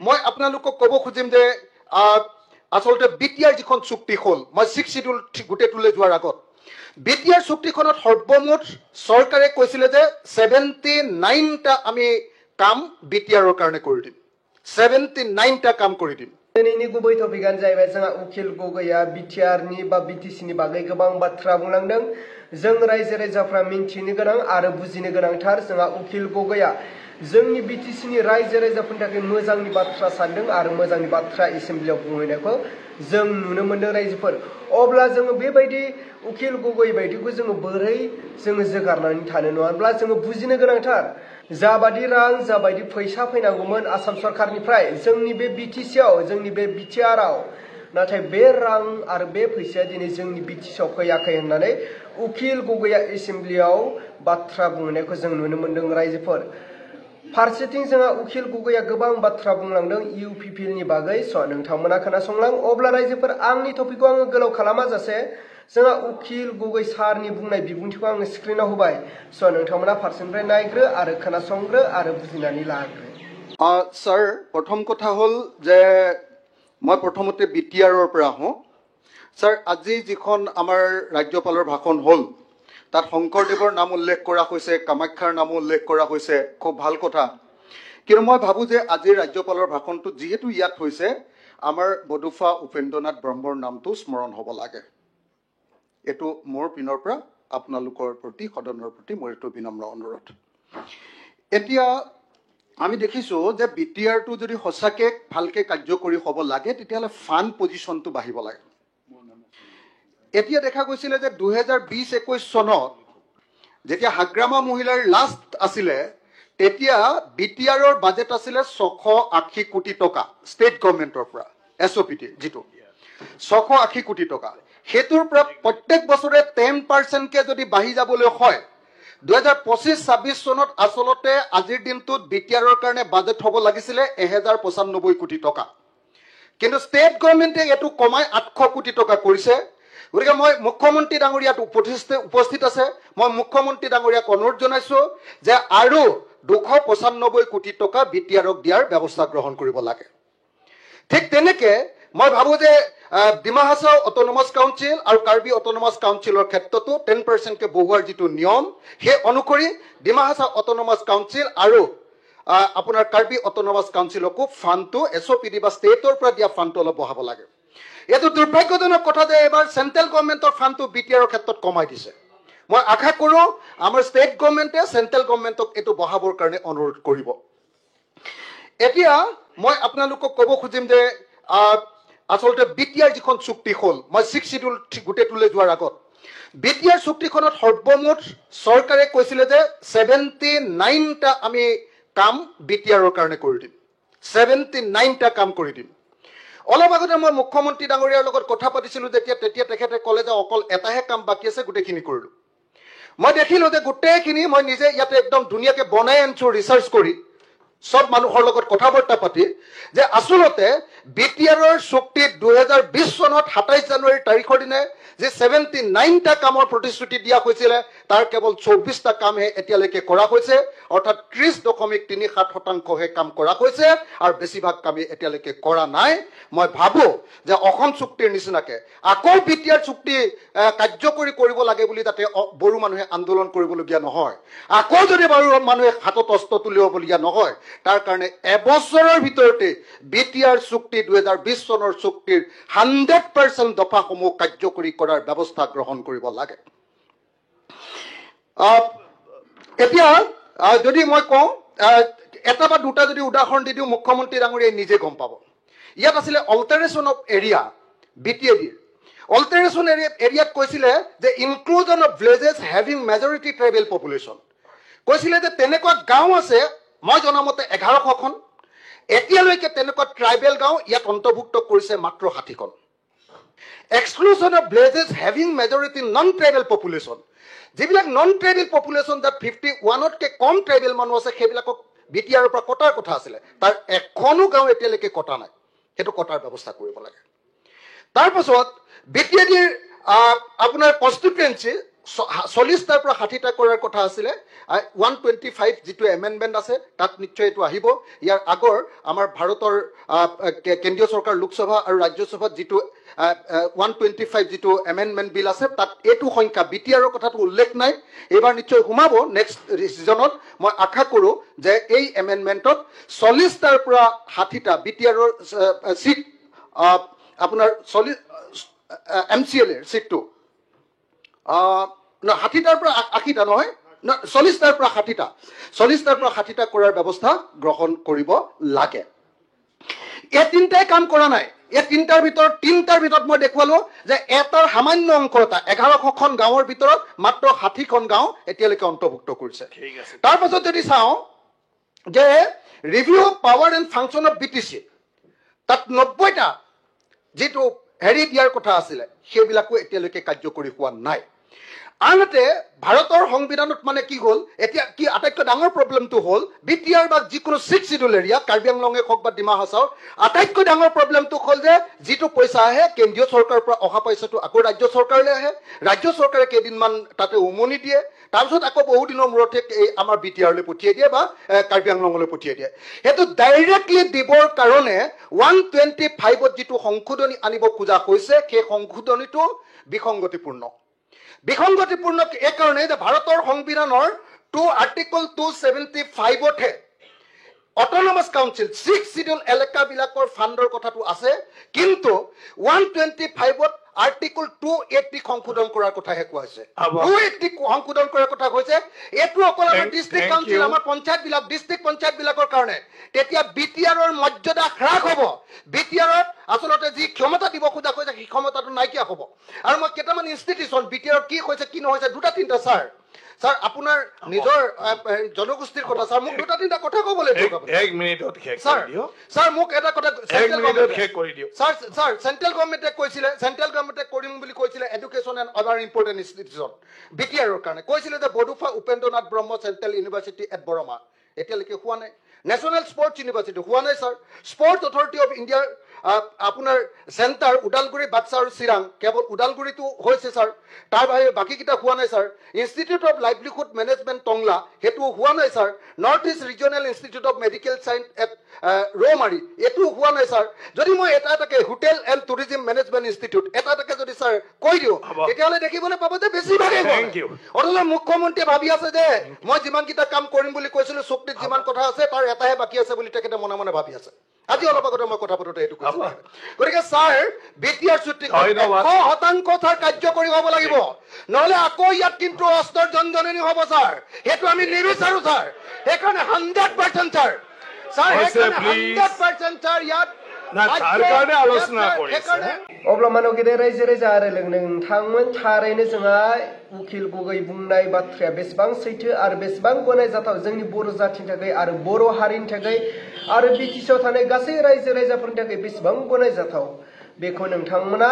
মই আপোনালোকক ক'ব খুজিম যে আসলতে বিটিআৰ যিখন চুক্তি হ'ল মই 6 শিডিউল গোটেইটোলৈ যোৱাৰ আগত বিটিআৰ চুক্তিখনত সৰ্বমুঠ চৰকাৰে কৈছিলে যে 79টা আমি কাম বিটিআৰৰ কাৰণে কৰি দিম 79টা কাম কৰি দিম दिनैनि गुबै टपिकआनो जाहैबाय जोंहा उखिल गगैया बिटिआरनि बा बिटिसिनि बागै गोबां बाथ्रा बुंलांदों जों रायजो राजाफ्रा मिन्थिनो गोनां आरो बुजिनो गोनांथार जोंहा उखिल गगैया जोंनि बिटिसिनि रायजो राजाफोरनि थाखाय मोजांनि बाथ्रा सानदों आरो मोजांनि बाथ्रा एसेम्ब्लियाव बुंहैनायखौ जों नुनो मोनदों रायजोफोर अब्ला जोङो बेबायदि उखिल गगै बायदिखौ जोङो बोरै जोङो जोगारनानै थानो नङाब्ला जोङो बुजिनो गोनांथार जाबादि रां जाबायदि फैसा फैनांगौमोन आसाम सरकारनिफ्राय जोंनि बे बिटिसिआव जोंनि बे बिटिआरआव नाथाय बे रां आरो बे फैसाया दिनै जोंनि बिटिसिआव फैयाखै होननानै उखिल गगैया एसेम्ब्लियाव बाथ्रा बुंनायखौ जों नुनो मोनदों रायजोफोर फारसेथिं जोंहा उखिल गगैया गोबां बाथ्रा बुंलांदों इउपिपिएलनि बागै स' नोंथांमोना खोनासंलां अब्ला रायजोफोर आंनि टपिकखौ आङो गोलाव खालामा जासे जोंहा उखिल गगै सारनि बुंनाय बिबुंथिखौ आङो स्क्रिनाव होबाय स' नोंथांमोना फारसेनिफ्राय नायग्रो आरो खोनासंग्रो आरो बुजिनानै लाग्रो স্যাৰ প্ৰথম কথা হ'ল যে মই প্ৰথমতে বিটিআৰৰ পৰা আহোঁ স্যাৰ আজি যিখন আমাৰ ৰাজ্যপালৰ ভাষণ হ'ল তাত শংকৰদেৱৰ নাম উল্লেখ কৰা হৈছে কামাখ্যাৰ নাম উল্লেখ কৰা হৈছে খুব ভাল কথা কিন্তু মই ভাবোঁ যে আজিৰ ৰাজ্যপালৰ ভাষণটো যিহেতু ইয়াত হৈছে আমাৰ বডুফা উপেন্দ্ৰনাথ ব্ৰহ্মৰ নামটো স্মৰণ হ'ব লাগে এইটো মোৰ পিনৰ পৰা আপোনালোকৰ প্ৰতি সদনৰ প্ৰতি মোৰ এইটো বিনম্ৰ অনুৰোধ এতিয়া আমি দেখিছোঁ যে বিটিআৰটো যদি সঁচাকৈ ভালকৈ কাৰ্যকৰী হ'ব লাগে তেতিয়াহ'লে ফাণ্ড পজিশ্যনটো বাঢ়িব লাগে এতিয়া দেখা গৈছিলে যে 2020-21 চনত যেতিয়া হাগ্ৰামা মহিলাৰ লাষ্ট আছিলে তেতিয়া বিটিআৰৰ বাজেট আছিলে 680 কোটি টকা ষ্টেট গভৰ্ণমেণ্টৰ পৰা এছঅ'পিটি যিটো 680 কোটি টকা সেইটোৰ পৰা প্ৰত্যেক বছৰে 10%কে যদি বাঢ়ি যাবলৈ হয় 2025-26 চনত আসলতে আজিৰ দিনটোত বিটিআৰৰ কাৰণে বাজেট হ'ব লাগিছিলে 1095 কোটি টকা কিন্তু ষ্টেট গভৰ্ণমেণ্টে এইটো কমাই 800 কোটি টকা কৰিছে গতিকে মই মুখ্যমন্ত্ৰী ডাঙৰীয়াত উপস্থিত আছে মই মুখ্যমন্ত্ৰী ডাঙৰীয়াক অনুৰোধ জনাইছোঁ যে আৰু 295 কোটি টকা বিটিআৰক দিয়াৰ ব্যৱস্থা গ্ৰহণ কৰিব লাগে ঠিক তেনেকৈ মই ভাবোঁ যে ডিমা হাছাও অট'নমাছ কাউন্সিল আৰু কাৰ্বি অট'নমাছ কাউন্সিলৰ ক্ষেত্ৰতো 10%কে বঢ়োৱাৰ যিটো নিয়ম সেই অনুসৰি ডিমা হাছাও অট'নমাছ কাউন্সিল আৰু আপোনাৰ কাৰ্বি অট'নমাছ কাউন্সিলকো ফাণ্ডটো এছঅ'পিডি বা ষ্টেটৰ পৰা দিয়া ফাণ্ডটো অলপ বঢ়াব লাগে এইটো দুৰ্ভাগ্যজনক কথা যে এবাৰ চেণ্ট্ৰেল গভৰ্ণমেণ্টৰ ফাণ্ডটো বিটিআৰৰ ক্ষেত্ৰত কমাই দিছে মই আশা কৰোঁ আমাৰ ষ্টেট গভৰ্ণমেণ্টে চেণ্ট্ৰেল গভৰ্ণমেণ্টক এইটো বঢ়াবৰ কাৰণে অনুৰোধ কৰিব এতিয়া মই আপোনালোকক ক'ব খুজিম যে আসলতে বিটিআৰ যিখন চুক্তি হ'ল মই 6 শিডিউল গোটেইটোলৈ যোৱাৰ আগত বিটিআৰ চুক্তিখনত সৰ্বমুঠ চৰকাৰে কৈছিলে যে 79টা আমি কাম বিটিআৰৰ কাৰণে কৰি দিম 79টা কাম কৰি দিম অলপ আগতে মই মুখ্যমন্ত্ৰী ডাঙৰীয়াৰ লগত কথা পাতিছিলোঁ তেতিয়া তেখেতে ক'লে যে অকল এটাহে কাম বাকী আছে গোটেইখিনি কৰিলোঁ মই দেখিলোঁ যে গোটেইখিনি মই নিজে ইয়াতে একদম ধুনীয়াকৈ বনাই আনিছোঁ ৰিচাৰ্চ কৰি সব মানুহৰ লগত কথা বাৰ্তা পাতি যে আসলতে বিটিআৰৰ চুক্তিত 2020 চনত 27 জানুৱাৰী তাৰিখৰ দিনে যে 79টা কামৰ প্ৰতিশ্ৰুতি দিয়া হৈছিলে তাৰ কেৱল 24টা কামহে এতিয়ালৈকে কৰা হৈছে অৰ্থাৎ 30.37%হে কাম কৰা হৈছে আৰু বেছিভাগ কামেই এতিয়ালৈকে কৰা নাই মই ভাবোঁ যে অসম চুক্তিৰ নিচিনাকৈ আকৌ বিটিআৰ চুক্তি কাৰ্যকৰী কৰিব লাগে বুলি যাতে বড়ো মানুহে আন্দোলন কৰিবলগীয়া নহয় আকৌ যদি বড়ো মানুহে হাতত অস্ত্ৰ তুলিবলগীয়া নহয় তাৰ কাৰণে এবছৰৰ ভিতৰতে বিটিআৰ চুক্তি 2020 চনৰ চুক্তিৰ 100% দফাসমূহ কাৰ্যকৰী কৰাৰ ব্যৱস্থা গ্ৰহণ কৰিব লাগে এতিয়া যদি মই কওঁ এটা বা দুটা যদি উদাহৰণ দি দিওঁ মুখ্যমন্ত্ৰী ডাঙৰীয়াই নিজে গম পাব ইয়াত আছিলে অল্টাৰেশ্যন অফ এৰিয়া বিটিএডিৰ অল্টাৰেশ্যন এৰিয়াত কৈছিলে যে inclusion of villages having majority tribal population কৈছিলে যে তেনেকুৱা গাঁও আছে মই জনামতে 1100খন এতিয়ালৈকে তেনেকুৱা ট্ৰাইবেল গাঁও ইয়াত অন্তৰ্ভুক্ত কৰিছে মাত্ৰ 60খন exclusion of villages having majority non tribal population যিবিলাক নন ট্ৰাইবেল পপুলেশ্যন যাত 51তকৈ কম ট্ৰাইবেল মানুহ আছে সেইবিলাকক বিটিআৰৰ পৰা কটাৰ কথা আছিলে তাৰ এখনো গাঁও এতিয়ালৈকে কটা নাই সেইটো কটাৰ ব্যৱস্থা কৰিব লাগে তাৰপাছত বিটিএডিৰ আপোনাৰ কনষ্টিটুৱেঞ্চি 40টাৰ পৰা 60টা কৰাৰ কথা আছিলে 125 যিটো এমেণ্ডমেণ্ট আছে তাত নিশ্চয় এইটো আহিব ইয়াৰ আগৰ আমাৰ ভাৰতৰ কেন্দ্ৰীয় চৰকাৰ লোকসভা আৰু ৰাজ্যসভাত যিটো 125 যিটো এমেণ্ডমেণ্ট বিল আছে তাত এইটো সংখ্যা বিটিআৰৰ কথাটো উল্লেখ নাই এইবাৰ নিশ্চয় সোমাব নেক্সট ছিজনত মই আশা কৰোঁ যে এই এমেণ্ডমেণ্টত 40টাৰ পৰা 60টা বিটিআৰৰ সিট আপোনাৰ 40 MCLৰ সিটটো 60টাৰ পৰা 80টা নহয় 40টাৰ পৰা 60টা কৰাৰ ব্যৱস্থা গ্ৰহণ কৰিব লাগে এই তিনিটাই কাম কৰা নাই এই তিনিটাৰ ভিতৰত মই দেখুৱালো যে এটাৰ সামান্য অংক এটা 1100খন গাঁৱৰ ভিতৰত মাত্ৰ 60খন গাঁও এতিয়ালৈকে অন্তৰ্ভুক্ত কৰিছে তাৰ পাছত যদি চাওঁ যে review of power and function of BTC তাত 90টা যেটো হেৰি দিয়াৰ কথা আছিলে সেইবিলাকো এতিয়ালৈকে কাৰ্যকৰী হোৱা নাই আনহাতে ভাৰতৰ সংবিধানত মানে কি হ'ল এতিয়া কি আটাইতকৈ ডাঙৰ প্ৰবলেমটো হ'ল বিটিআৰ বা যিকোনো 6 শিডিউল এৰিয়া কাৰ্বি আংলঙে হওক বা ডিমা হাছাওৰ আটাইতকৈ ডাঙৰ প্ৰবলেমটো হ'ল যে যিটো পইচা আহে কেন্দ্ৰীয় চৰকাৰৰ পৰা অহা পইচাটো আকৌ ৰাজ্য চৰকাৰলৈ আহে ৰাজ্য চৰকাৰে কেইদিনমান তাতে উমনি দিয়ে তাৰপিছত আকৌ বহু দিনৰ মূৰতে আমাৰ বিটিআৰলৈ পঠিয়াই দিয়ে বা কাৰ্বি আংলঙলৈ পঠিয়াই দিয়ে সেইটো ডাইৰেক্টলি দিবৰ কাৰণে 125ত যিটো সংশোধনী আনিব খোজা হৈছে সেই সংশোধনীটো বিসংগতিপূৰ্ণ এই কাৰণে যে ভাৰতৰ সংবিধানৰ আৰ্টিকল 275ত অটোনমাস কাউন্সিল 6 শিডিউল এলেকাবিলাকৰ ফাণ্ডৰ কথাটো আছে কিন্তু 125ত আৰ্টিকল 280 সংশোধন কৰাৰ কথাহে কোৱা হৈছে 280 সংশোধন কৰাৰ কথা কৈছে এটো অকল আমাৰ ডিস্ট্ৰিক্ট কাউন্সিল আমাৰ পঞ্চায়তবিলাক ডিস্ট্ৰিক্ট পঞ্চায়তবিলাকৰ কাৰণে তেতিয়া বিটিআৰৰ মৰ্যাদা হ্ৰাস হ'ব বিটিআৰত আসলতে যি ক্ষমতা দিব খোজা কৈছে সেই ক্ষমতাটো নাইকিয়া হ'ব আৰু মই কেইটামান ইনষ্টিটিউচন বিটিআৰত কি হৈছে কি নহৈছে দুটা তিনিটা স্যাৰ আপোনাৰ নিজৰ জনগোষ্ঠীৰ কথা স্যাৰ মোক দুটা তিনিটা কথা ক'বলৈ দিয়ক আপুনি 1 মিনিটত শেষ কৰি দিও স্যাৰ মোক এটা কথা 1 মিনিটত শেষ কৰি দিও স্যাৰ সেন্ট্ৰেল গভৰ্ণমেণ্টে কৰিম বুলি কৈছিলে education and other important institution বিটিআৰৰ কাৰণে কৈছিলে যে বডুফা উপেন্দ্ৰনাথ ব্ৰহ্ম চেন্ট্ৰেল ইউনিভাৰ্চিটি এট বৰমা এতিয়ালৈকে হোৱা নাই নেশ্যনেল স্পৰ্টছ ইউনিভাৰ্চিটি হোৱা নাই স্যাৰ স্পৰ্টছ অথৰিটি অফ ইণ্ডিয়াৰ আপোনাৰ চেণ্টাৰ উদালগুৰি বাক্সা আৰু চিৰাং কেৱল উদালগুৰিটো হৈছে স্যাৰ তাৰ বাহিৰে বাকীকেইটা হোৱা নাই sir institute of livelihood management Tangla সেইটো হোৱা নাই sir north east regional institute of medical science at Rowmari এইটো হোৱা নাই স্যাৰ যদি মই এটাকে hotel and tourism management institute এটাকে যদি স্যাৰ কৈ দিওঁ তেতিয়াহ'লে দেখিবলৈ পাব যে বেছিভাগেই অথচ মুখ্যমন্ত্ৰীয়ে ভাবি আছে যে মই যিমানকেইটা কাম কৰিম বুলি কৈছিলোঁ চুক্তিত যিমান কথা আছে তাৰ এটাহে বাকী আছে বুলি তেখেতে মনে মনে ভাবি আছে আজি অলপ আগতে মই কথা পাতোতে এইটো কৈছোঁ গতিকে স্যাৰ বিটিআৰ চুক্তি 100% স্যাৰ কাৰ্যকৰী হ'ব লাগিব নহ'লে আকৌ ইয়াত কিন্তু অস্ত্ৰৰ জনজননী হ'ব স্যাৰ সেইটো আমি নিবিচাৰোঁ স্যাৰ সেইকাৰণে 100% স্যাৰ সেইকাৰণে 100% স্যাৰ ইয়াত सरकारने आलोचना करिছে अब्ला मानो गेदेर रायजो राजा आरो नोंथांमोन थारैनो जोंहा उकिल गगৈ बुंनाय बाथ्राया बेसेबां सैथो आरो बेसेबां गनायजाथाव जोंनि बर' जाथिनि थाखाय आरो बर' हारिनि थाखाय आरो बिटिसिआव थानाय गासै रायजो राजाफोरनि थाखाय बेसेबां गनायजाथाव बेखौ नोंथांमोना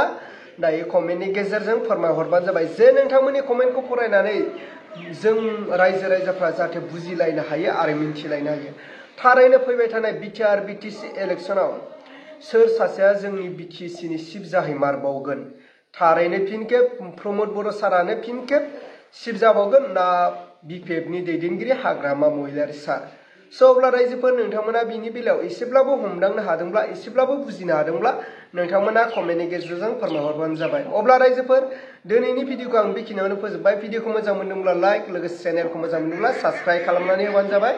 दायो कमेन्टनि गेजेरजों फोरमायहरबानो जाबाय जे नोंथांमोननि कमेन्टखौ फरायनानै जों रायजो राजाफ्रा जाहाथे बुजिलायनो हायो आरो मिन्थिलायनो हायो थारैनो फैबाय थानाय बिटिआर बिटिसि इलेक्शनाव सोर सासेया जोंनि बिटिसिनि चिफ जाहैमारबावगोन थारैनो फिन खेब प्रमोद बर' सारानो फिन खेब चिफ जाबावगोन ना बिपिएफनि दैदेनगिरि हाग्रामा महिलारि सार स' अब्ला रायजोफोर नोंथांमोना बिनि बेलायाव एसेब्लाबो हमदांनो हादोंब्ला एसेब्लाबो बुजिनो हादोंब्ला नोंथांमोना कमेन्टनि गेजेरजों फोरमायहरबानो जाबाय अब्ला रायजोफोर दिनैनि भिडिअखौ आं बेखिनियावनो फोजोबबाय भिडिअखौ मोजां मोनदोंब्ला लाइक लोगोसे चेनेलखौ मोजां मोनदोंब्ला साबस्क्राइब खालामनानै होबानो जाबाय